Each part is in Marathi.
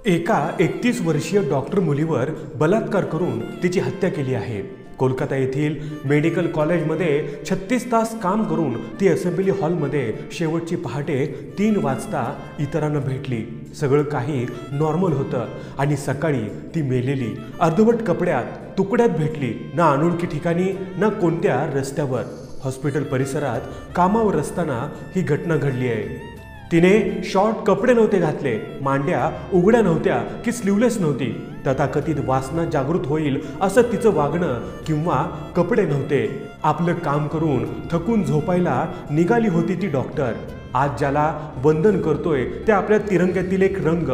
एका 31 वर्षीय डॉक्टर मुलीवर बलात्कार करून तिची हत्या केली आहे। कोलकाता येथील मेडिकल कॉलेजमध्ये 36 तास काम करून ती असेंब्ली हॉलमध्ये शेवटची पहाटे 3 वाजता इतरांना भेटली। सगळं काही नॉर्मल होतं आणि सकाळी ती मेलेली अर्धवट कपड्यात तुकड्यात भेटली। ना अनोळखी ठिकाणी ना कोणत्या रस्त्यावर, हॉस्पिटल परिसरात कामावर असताना ही घटना घडली आहे। तिने शॉर्ट कपडे नव्हते घातले, मांड्या उघड्या नव्हत्या की स्लीवलेस नव्हती। तथाकथित वासना जागृत होईल असं तिचं वागणं किंवा कपडे नव्हते। आपलं काम करून थकून झोपायला निघाली होती ती डॉक्टर। आज ज्याला वंदन करतोय ते आपल्या तिरंग्यातील एक रंग,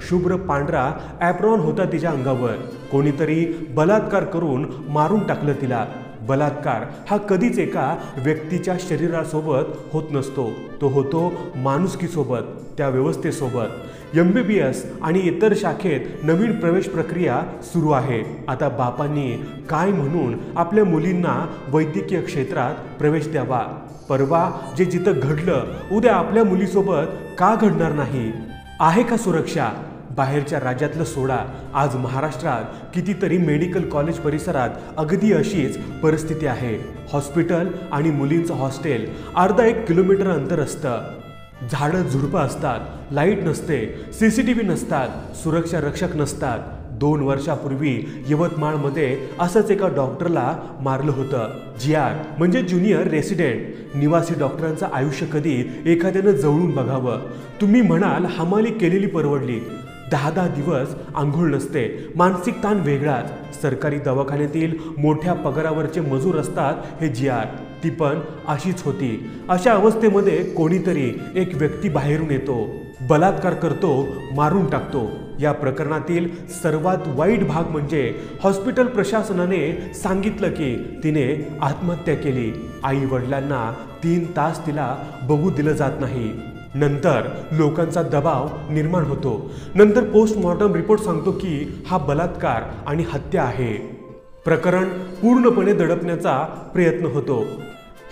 शुभ्र पांढरा ॲप्रॉन होता तिच्या अंगावर। कोणीतरी बलात्कार करून मारून टाकलं तिला। बलात्कार हा कधीच एका व्यक्तीच्या शरीरासोबत होत नसतो, तो होतो माणुसकीसोबत, त्या व्यवस्थेसोबत। MBBS आणि इतर शाखेत नवीन प्रवेश प्रक्रिया सुरू आहे। आता बापांनी काय म्हणून आपल्या मुलींना वैद्यकीय क्षेत्रात प्रवेश द्यावा? परवा जे जिथं घडलं उद्या आपल्या मुलीसोबत का घडणार नाही? आहे का सुरक्षा? बाहेरच्या राज्यातलं सोडा, आज महाराष्ट्रात कितीतरी मेडिकल कॉलेज परिसरात अगदी अशीच परिस्थिती आहे। हॉस्पिटल आणि मुलींचं हॉस्टेल अर्धा 1 किलोमीटर अंतर असतं। झाडं झुडपं असतात, लाईट नसते, CCTV नसतात, सुरक्षा रक्षक नसतात। 2 वर्षापूर्वी यवतमाळमध्ये असंच एका डॉक्टरला मारलं होतं। GR म्हणजे ज्युनियर रेसिडेंट। निवासी डॉक्टरांचं आयुष्य कधी एखाद्यानं जवळून बघावं? तुम्ही म्हणाल हमाली केलेली परवडली। 10 दिवस आंघोळ नसते, मानसिक ताण वेगळाच। सरकारी दवाखान्यातील मोठ्या पगारावरचे मजूर असतात हे GR, ती पण अशीच होती। अशा अवस्थेमध्ये कोणीतरी एक व्यक्ती बाहेरून येतो, बलात्कार करतो, मारून टाकतो। या प्रकरणातील सर्वात वाईट भाग म्हणजे हॉस्पिटल प्रशासनाने सांगितलं की तिने आत्महत्या केली। आई वडिलांना 3 तास तिला बघू दिलं जात नाही। नंतर लोकांचा दबाव निर्माण होतो। नंतर पोस्टमॉर्टम रिपोर्ट सांगतो की हा बलात्कार आणि हत्या आहे। प्रकरण पूर्णपणे दडपण्याचा प्रयत्न होतो।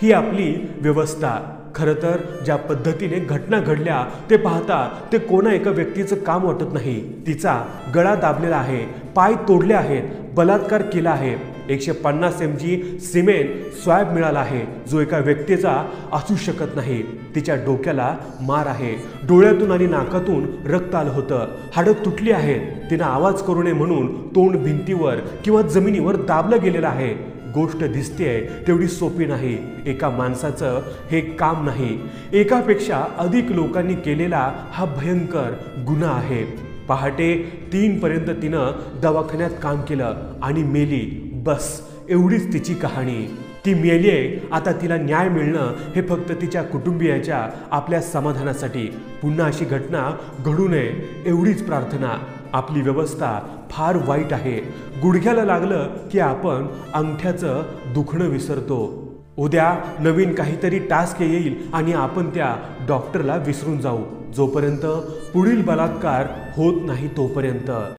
ही आपली व्यवस्था। खरं तर ज्या पद्धतीने घटना घडल्या ते पाहता ते कोणा एका व्यक्तीचं काम वाटत नाही। तिचा गळा दाबलेला आहे, पाय तोडले आहेत, बलात्कार केला आहे। 150 mg सिमेन स्वॅब मिळाला आहे, जो एका व्यक्तीचा असू शकत नाही। तिच्या डोक्याला मार आहे, डोळ्यातून आणि नाकातून रक्त आलं होतं, हाडं तुटली आहेत। तिनं आवाज करू नये म्हणून तोंड भिंतीवर किंवा जमिनीवर दाबलं गेलेलं आहे। गोष्ट दिसतेय तेवढी सोपी नाही। एका माणसाचं हे काम नाही, एकापेक्षा अधिक लोकांनी केलेला हा भयंकर गुन्हा आहे। पहाटे 3 पर्यंत तिनं दवाखान्यात काम केलं आणि मेली। बस एवढीच तिची कहाणी। ती मेलीये, आता तिला न्याय मिळणं हे फक्त तिच्या कुटुंबियाच्या आपल्या समाधानासाठी। पुन्हा अशी घटना घडू नये एवढीच प्रार्थना। आपली व्यवस्था फार वाईट आहे। गुडघ्याला लागलं की आपण अंगठ्याचं दुखणं विसरतो। उद्या नवीन काहीतरी टास्क येईल आणि आपण त्या डॉक्टरला विसरून जाऊ, जोपर्यंत पुढील बलात्कार होत नाही तोपर्यंत।